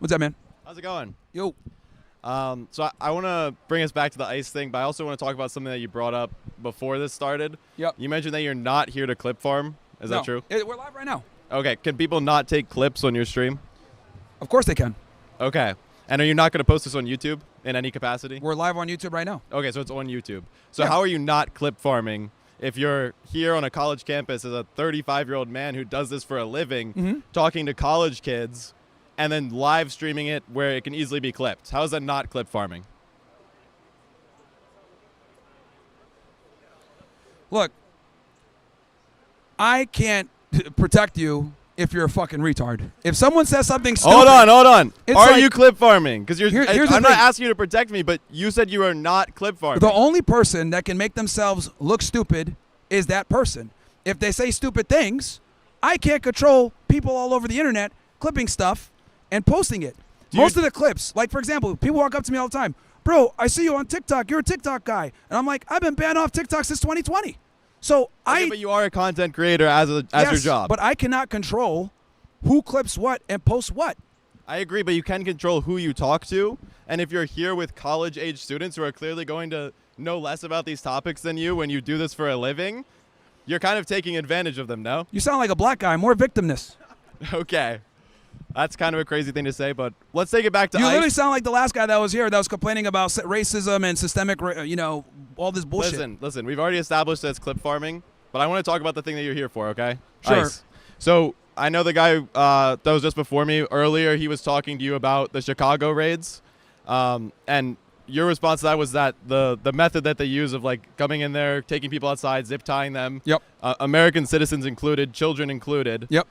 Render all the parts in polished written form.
What's up, man? How's it going? Yo. So I want to bring us back to the ICE thing, but I also want to talk about something that you brought up before this started. Yep. You mentioned that you're not here to clip farm. Is that true? We're live right now. Okay. Can people not take clips on your stream? Of course they can. Okay. And are you not going to post this on YouTube in any capacity? We're live on YouTube right now. Okay, so it's on YouTube. So Yeah. how are you not clip farming if you're here on a college campus as a 35-year-old man who does this for a living, talking to college kids, and then live streaming it where it can easily be clipped? How is that not clip farming? Look, I can't protect you if you're a fucking retard. If someone says something stupid... Hold on. It's Are like- you clip farming? Because here's the I'm not thing. asking you to protect me, but you said you are not clip farming. The only person that can make themselves look stupid is that person. If they say stupid things, I can't control people all over the internet clipping stuff and posting it. Most of the clips, like for example, people walk up to me all the time, bro, I see you on TikTok. You're a TikTok guy. And I'm like, I've been banned off TikTok since 2020. So but you are a content creator as your job. But I cannot control who clips what and posts what. I agree, but you can control who you talk to. And if you're here with college-age students who are clearly going to know less about these topics than you when you do this for a living, you're kind of taking advantage of them, no? You sound like a black guy, more victimness. Okay. That's kind of a crazy thing to say, but let's take it back to You ICE. literally sound like the last guy that was here that was complaining about racism and systemic, all this bullshit. Listen, we've already established that it's clip farming, but I want to talk about the thing that you're here for, okay? Sure. ICE. So I know the guy that was just before me earlier, he was talking to you about the Chicago raids, and your response to that was that the method that they use of like coming in there, taking people outside, zip tying them, Yep. American citizens included, children included, Yep.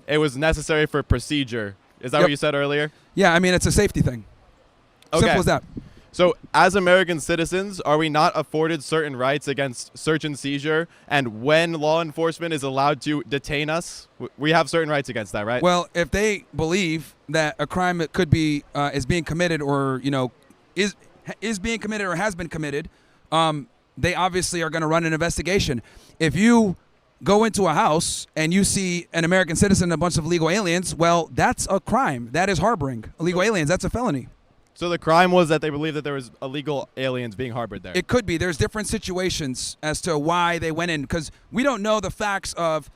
it was necessary for procedure. Is that Yep. what you said earlier? Yeah, I mean, it's a safety thing. Okay. Simple as that. So as American citizens, are we not afforded certain rights against search and seizure? And when law enforcement is allowed to detain us, we have certain rights against that, right? Well, if they believe that a crime that could be is being committed or is being committed or has been committed, they obviously are going to run an investigation. If you go into a house and you see an American citizen and a bunch of illegal aliens, well, that's a crime. That is harboring illegal aliens. That's a felony. So the crime was that they believed that there was illegal aliens being harbored there. It could be. There's different situations as to why they went in, because we don't know the facts of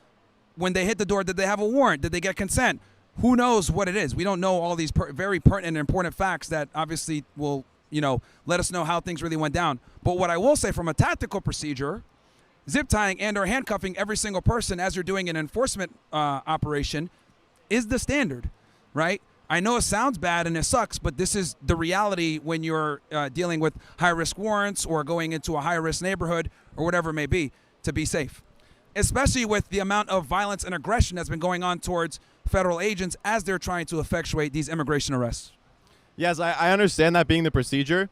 when they hit the door. Did they have a warrant? Did they get consent? Who knows what it is? We don't know all these very pertinent and important facts that obviously will, let us know how things really went down. But what I will say from a tactical procedure, zip tying and or handcuffing every single person as you're doing an enforcement operation is the standard, right? I know it sounds bad and it sucks, but this is the reality when you're dealing with high-risk warrants or going into a high-risk neighborhood or whatever it may be to be safe, especially with the amount of violence and aggression that's been going on towards federal agents as they're trying to effectuate these immigration arrests. Yes, I understand that being the procedure.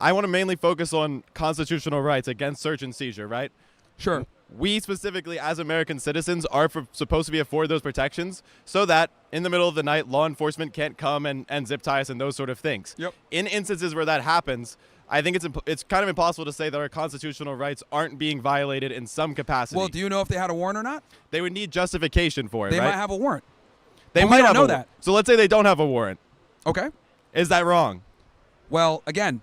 I want to mainly focus on constitutional rights against search and seizure, right? Sure. We specifically, as American citizens, are supposed to be afforded those protections so that in the middle of the night, law enforcement can't come and zip tie us and those sort of things. Yep. In instances where that happens, I think it's kind of impossible to say that our constitutional rights aren't being violated in some capacity. Well, do you know if they had a warrant or not? They would need justification for it, They right? might have a warrant. They But we might don't have know a that. So let's say they don't have a warrant. Okay. Is that wrong? Well, again,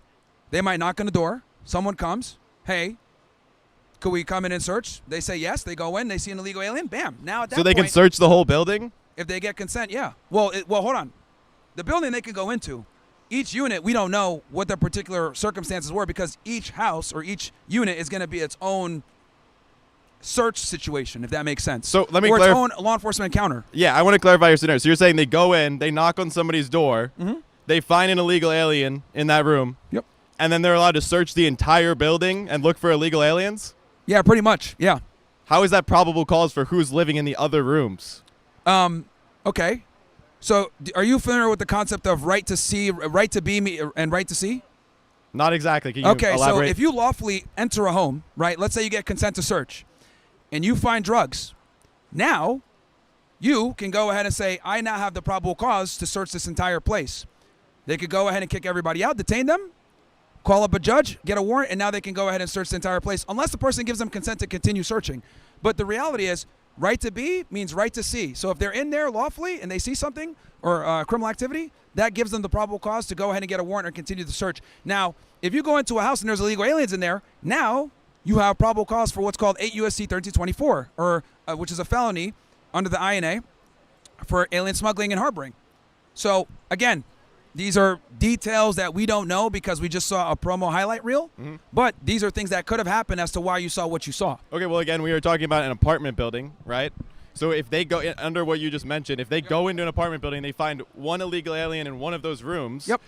they might knock on the door. Someone comes. Hey, could we come in and search? They say yes. They go in. They see an illegal alien. Bam. Now at that So they point, can search the whole building? if they get consent, yeah. Well, hold on. The building they can go into, each unit, we don't know what the particular circumstances were because each house or each unit is going to be its own search situation, if that makes sense. So let me or its clarify. own law enforcement encounter. Yeah, I want to clarify your scenario. So you're saying they go in, they knock on somebody's door, they find an illegal alien in that room, Yep. and then they're allowed to search the entire building and look for illegal aliens? Yeah, pretty much. Yeah. How is that probable cause for who's living in the other rooms? Okay. So are you familiar with the concept of right to see, right to be, and right to see? Not exactly. Can you Okay, so elaborate? if you lawfully enter a home, right, let's say you get consent to search, and you find drugs, now you can go ahead and say, I now have the probable cause to search this entire place. They could go ahead and kick everybody out, detain them, call up a judge, get a warrant, and now they can go ahead and search the entire place, unless the person gives them consent to continue searching. But the reality is, Right to be means right to see. So if they're in there lawfully and they see something or criminal activity, that gives them the probable cause to go ahead and get a warrant or continue the search. Now, if you go into a house and there's illegal aliens in there, now you have probable cause for what's called 8 U.S.C. 1324, or which is a felony under the INA for alien smuggling and harboring. So, again, these are details that we don't know because we just saw a promo highlight reel, but these are things that could have happened as to why you saw what you saw. Okay, well, again, we were talking about an apartment building, right? So if they go under what you just mentioned, if they go into an apartment building, they find one illegal alien in one of those rooms. Yep.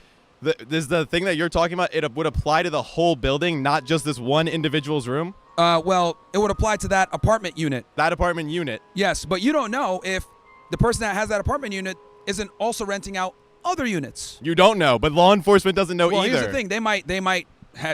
Is the thing that you're talking about, it would apply to the whole building, not just this one individual's room? Well, it would apply to that apartment unit. That apartment unit. Yes, but you don't know if the person that has that apartment unit isn't also renting out other units. You don't know, but law enforcement doesn't know Well, either. here's the thing. They might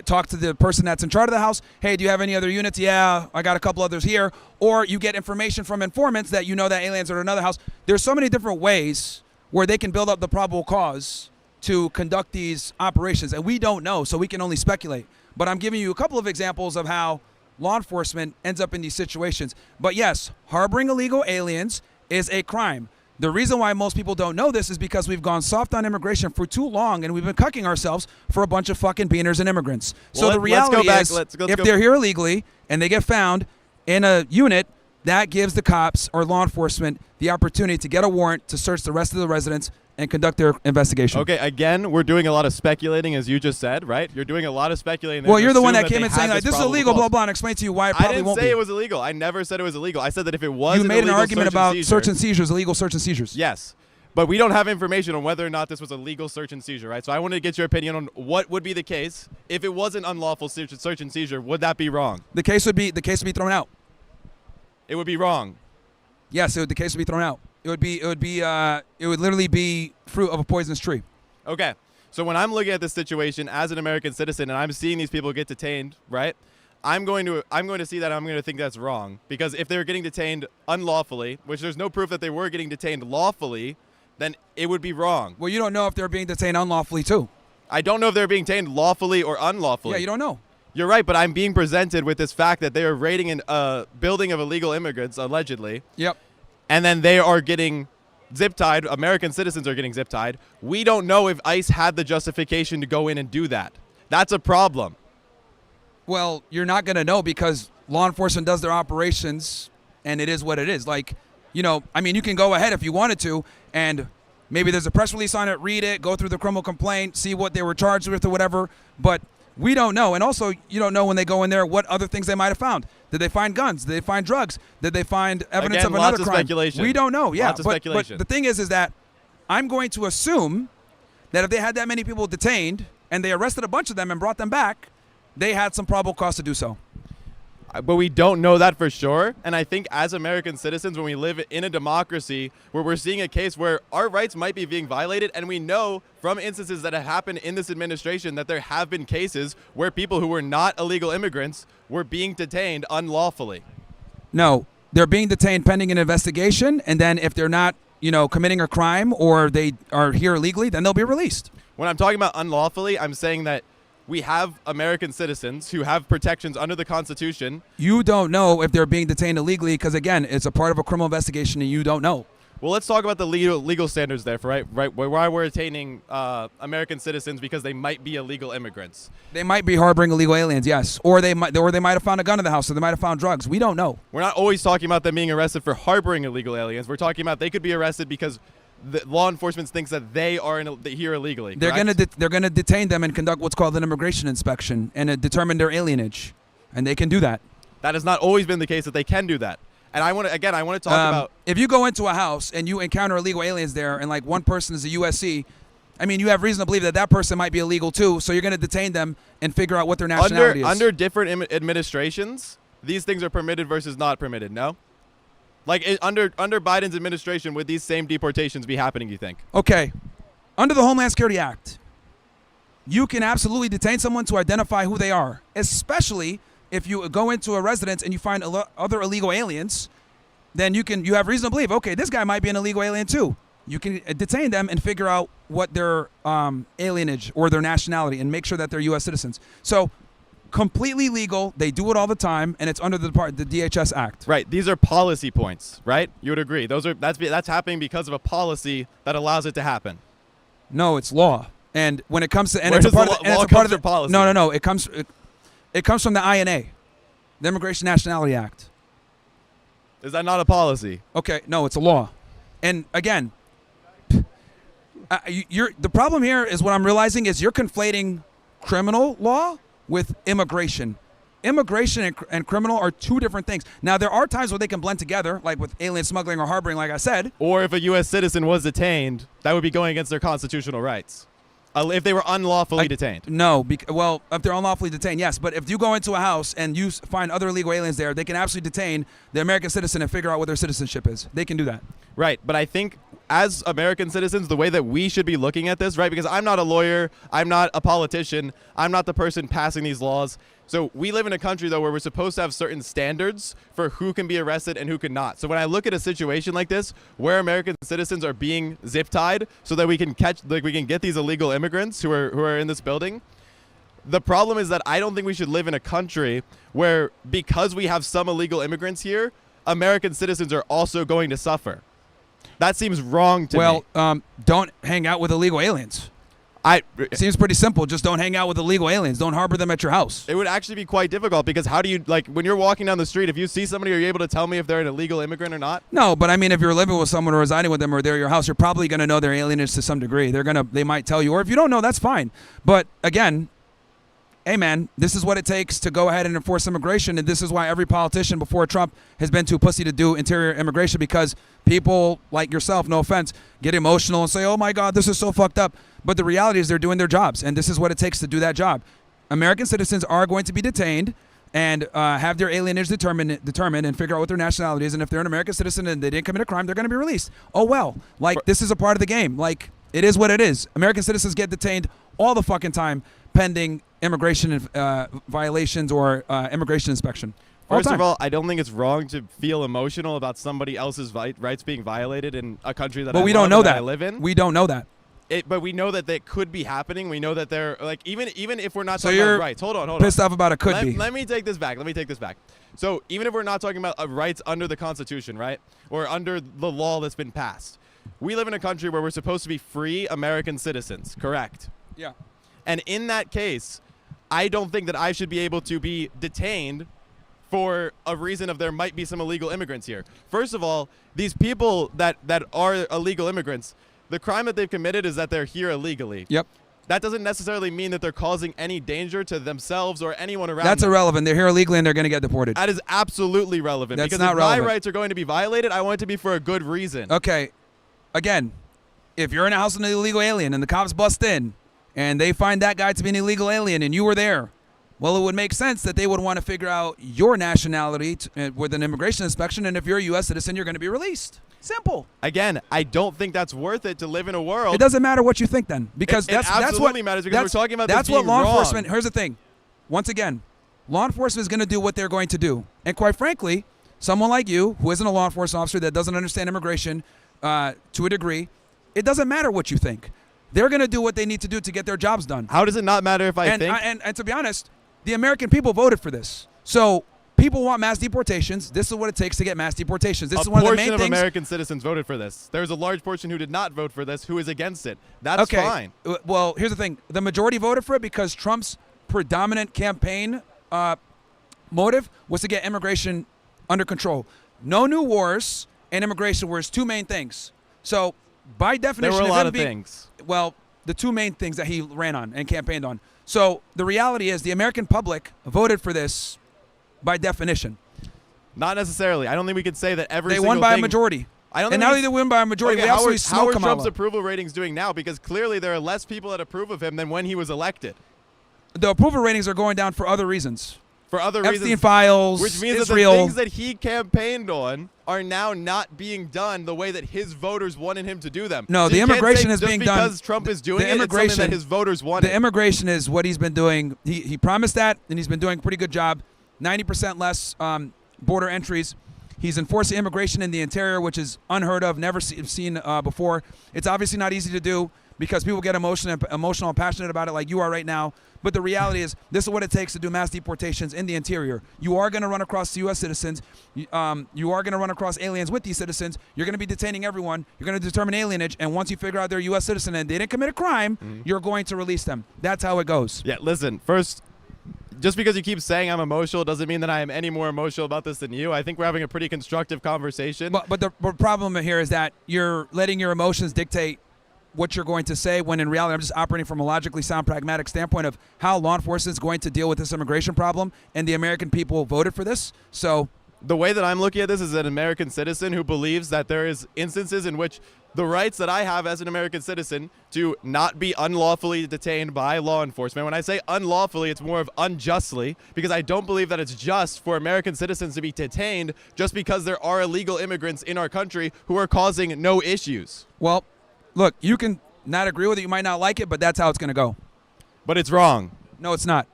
talk to the person that's in charge of the house. Hey, do you have any other units? Yeah, I got a couple others here. Or you get information from informants that you know that aliens are in another house. There's so many different ways where they can build up the probable cause to conduct these operations, and we don't know, so we can only speculate. But I'm giving you a couple of examples of how law enforcement ends up in these situations. But yes, harboring illegal aliens is a crime. The reason why most people don't know this is because we've gone soft on immigration for too long, and we've been cucking ourselves for a bunch of fucking beaners and immigrants. Well, so the reality is, if they're here illegally and they get found in a unit, that gives the cops or law enforcement the opportunity to get a warrant to search the rest of the residents and conduct their investigation. Okay, again, we're doing a lot of speculating, as you just said, right? You're doing a lot of speculating. Well, you're the one that came in saying, like, this is illegal, blah, blah, and explain to you why it probably won't be. I didn't say it was illegal. I never said it was illegal. I said that if it was you made an argument about search and seizures, illegal search and seizures. Yes. But we don't have information on whether or not this was a legal search and seizure, right? So I wanted to get your opinion on what would be the case if it was an unlawful search and seizure. Would that be wrong? The case would be thrown out. It would be wrong. Yes, the case would be thrown out. It would literally be fruit of a poisonous tree. Okay. So when I'm looking at this situation as an American citizen and I'm seeing these people get detained, right? I'm going to see that, I'm going to think that's wrong, because if they're getting detained unlawfully, which there's no proof that they were getting detained lawfully, then it would be wrong. Well, you don't know if they're being detained unlawfully too. I don't know if they're being detained lawfully or unlawfully. Yeah, you don't know. You're right, but I'm being presented with this fact that they are raiding a building of illegal immigrants, allegedly. Yep. And then they are getting zip-tied. American citizens are getting zip-tied. We don't know if ICE had the justification to go in and do that. That's a problem. Well, you're not going to know because law enforcement does their operations, and it is what it is. Like, you can go ahead if you wanted to, and maybe there's a press release on it, read it, go through the criminal complaint, see what they were charged with or whatever, but we don't know. And also, you don't know when they go in there what other things they might have found. Did they find guns? Did they find drugs? Did they find evidence of another crime? Speculation. We don't know. Yeah, Lots of speculation. But the thing is that I'm going to assume that if they had that many people detained and they arrested a bunch of them and brought them back, they had some probable cause to do so. But we don't know that for sure. And I think as American citizens, when we live in a democracy where we're seeing a case where our rights might be being violated, and we know from instances that have happened in this administration that there have been cases where people who were not illegal immigrants were being detained unlawfully. No, they're being detained pending an investigation, and then if they're not, committing a crime or they are here illegally, then they'll be released. When I'm talking about unlawfully, I'm saying that we have American citizens who have protections under the Constitution. You don't know if they're being detained illegally because, again, it's a part of a criminal investigation and you don't know. Well, let's talk about the legal standards there, right? Why we're detaining American citizens because they might be illegal immigrants. They might be harboring illegal aliens, yes, or they might have found a gun in the house, or they might have found drugs. We don't know. We're not always talking about them being arrested for harboring illegal aliens. We're talking about they could be arrested because the law enforcement thinks that they are here illegally. They're gonna detain them and conduct what's called an immigration inspection and determine their alienage, and they can do that. That has not always been the case that they can do that. And I want to talk about, if you go into a house and you encounter illegal aliens there, and like one person is a USC, I mean, you have reason to believe that person might be illegal too. So you're going to detain them and figure out what their nationality is. Under different administrations, these things are permitted versus not permitted. No, like under Biden's administration, would these same deportations be happening? You think? Okay, under the Homeland Security Act, you can absolutely detain someone to identify who they are, especially if you go into a residence and you find other illegal aliens. Then you have reason to believe, okay, this guy might be an illegal alien too. You can detain them and figure out what their alienage or their nationality and make sure that they're U.S. citizens. So completely legal. They do it all the time, and it's under the DHS Act. Right. These are policy points, right? You would agree. That's happening because of a policy that allows it to happen. No, it's law. And when it comes to Where does law come from policy? No. It comes from the INA, the Immigration Nationality Act. Is that not a policy? Okay, no, it's a law. And again, the problem here is what I'm realizing is you're conflating criminal law with immigration. Immigration and criminal are two different things. Now, there are times where they can blend together, like with alien smuggling or harboring, like I said. Or if a U.S. citizen was detained, that would be going against their constitutional rights. If they were unlawfully detained. No. Well, if they're unlawfully detained, yes. But if you go into a house and you find other illegal aliens there, they can absolutely detain the American citizen and figure out what their citizenship is. They can do that. Right. But I think as American citizens, the way that we should be looking at this, right, because I'm not a lawyer, I'm not a politician, I'm not the person passing these laws. So we live in a country, though, where we're supposed to have certain standards for who can be arrested and who cannot. So when I look at a situation like this, where American citizens are being zip-tied so that we can get these illegal immigrants who are in this building, the problem is that I don't think we should live in a country where, because we have some illegal immigrants here, American citizens are also going to suffer. That seems wrong to me. Well, don't hang out with illegal aliens. It seems pretty simple. Just don't hang out with illegal aliens. Don't harbor them at your house. It would actually be quite difficult because how do you, when you're walking down the street, if you see somebody, are you able to tell me if they're an illegal immigrant or not? No, but I mean, if you're living with someone or residing with them or they're at your house, you're probably going to know they're alienage to some degree. They might tell you, or if you don't know, that's fine. But again, hey man, this is what it takes to go ahead and enforce immigration, and this is why every politician before Trump has been too pussy to do interior immigration, because people like yourself, no offense, get emotional and say, oh my God, this is so fucked up. But the reality is they're doing their jobs, and this is what it takes to do that job. American citizens are going to be detained and have their alienage determined and figure out what their nationality is, and if they're an American citizen and they didn't commit a crime, they're going to be released. Oh well, this is a part of the game. Like, it is what it is. American citizens get detained all the fucking time pending immigration violations or immigration inspection. First of all, I don't think it's wrong to feel emotional about somebody else's rights being violated in a country that we don't know that I live in. We don't know that. But we know that they could be happening. We know that they're even if we're not so talking you're about rights. Hold on. Pissed off about it could be. Let me take this back. So even if we're not talking about rights under the Constitution, right, or under the law that's been passed, we live in a country where we're supposed to be free American citizens. Correct? Yeah. And in that case, I don't think that I should be able to be detained for a reason of there might be some illegal immigrants here. First of all, these people that are illegal immigrants, the crime that they've committed is that they're here illegally. Yep. That doesn't necessarily mean that they're causing any danger to themselves or anyone around That's them. irrelevant. They're here illegally and they're going to get deported. That is absolutely relevant. That's because not if relevant. my rights are going to be violated, I want it to be for a good reason. Okay. Again, if you're in a house with an illegal alien and the cops bust in and they find that guy to be an illegal alien and you were there, well, it would make sense that they would want to figure out your nationality with an immigration inspection, and if you're a U.S. citizen, you're going to be released. Simple. Again, I don't think that's worth it to live in a world. It doesn't matter what you think then, because that's what matters because we're talking about that's this being what law wrong. enforcement. Here's the thing. Once again, law enforcement is going to do what they're going to do, and quite frankly, someone like you, who isn't a law enforcement officer that doesn't understand immigration to a degree, it doesn't matter what you think. They're going to do what they need to do to get their jobs done. How does it not matter if I think? And to be honest, the American people voted for this. So people want mass deportations. This is what it takes to get mass deportations. This is one of the main things. A portion of American citizens voted for this. There's a large portion who did not vote for this, who is against it. That's fine. Well, here's the thing. The majority voted for it because Trump's predominant campaign motive was to get immigration under control. No new wars and immigration were his two main things. So by definition, there were a lot of things. Well, the two main things that he ran on and campaigned on. So the reality is the American public voted for this by definition. Not necessarily. I don't think we could say that they won by a majority. I don't and think now that they win by a majority, we absolutely smoke How are Kamala. Trump's approval ratings doing now? Because clearly there are less people that approve of him than when he was elected. The approval ratings are going down for other reasons. For other Epstein reasons. files, Which means Israel. that the things that he campaigned on are now not being done the way that his voters wanted him to do them. No, so the immigration is being done. Because Trump is doing it, it's something that his voters wanted. The immigration is what he's been doing. He promised that, and he's been doing a pretty good job. 90% less border entries. He's enforcing immigration in the interior, which is unheard of, never seen before. It's obviously not easy to do, because people get emotional and passionate about it like you are right now. But the reality is, this is what it takes to do mass deportations in the interior. You are going to run across U.S. citizens. You are going to run across aliens with these citizens. You're going to be detaining everyone. You're going to determine alienage. And once you figure out they're a U.S. citizen and they didn't commit a crime, you're going to release them. That's how it goes. Yeah, listen, first, just because you keep saying I'm emotional doesn't mean that I am any more emotional about this than you. I think we're having a pretty constructive conversation. But the problem here is that you're letting your emotions dictate what you're going to say, when in reality I'm just operating from a logically sound, pragmatic standpoint of how law enforcement is going to deal with this immigration problem, and the American people voted for this. So the way that I'm looking at this is an American citizen who believes that there is instances in which the rights that I have as an American citizen to not be unlawfully detained by law enforcement. When I say unlawfully, it's more of unjustly, because I don't believe that it's just for American citizens to be detained just because there are illegal immigrants in our country who are causing no issues. Well, look, you can not agree with it, you might not like it, but that's how it's going to go. But it's wrong. No, it's not.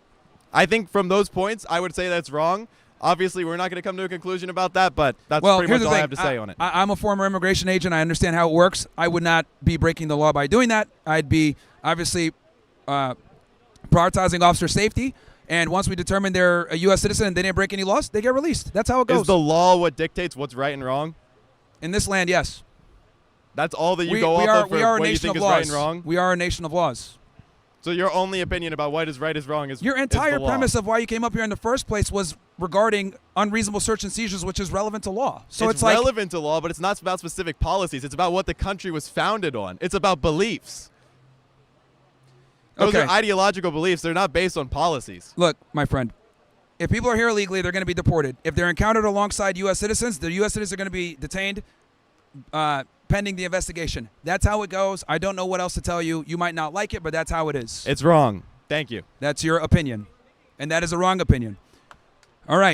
I think from those points, I would say that's wrong. Obviously, we're not going to come to a conclusion about that, but that's pretty much all I have to say on it. I'm a former immigration agent. I understand how it works. I would not be breaking the law by doing that. I'd be obviously prioritizing officer safety. And once we determine they're a U.S. citizen and they didn't break any laws, they get released. That's how it goes. Is the law what dictates what's right and wrong? In this land, yes. That's all that you go off of for what you think is right and wrong? We are a nation of laws. So your only opinion about what is right is wrong is your entire is the law. premise of why you came up here in the first place was regarding unreasonable search and seizures, which is relevant to law. So it's like relevant to law, but it's not about specific policies. It's about what the country was founded on. It's about beliefs. Those are ideological beliefs. They're not based on policies. Look, my friend, if people are here illegally, they're going to be deported. If they're encountered alongside U.S. citizens, the U.S. citizens are going to be detained pending the investigation. That's how it goes. I don't know what else to tell you. You might not like it, but that's how it is. It's wrong. Thank you. That's your opinion. And that is a wrong opinion. All right.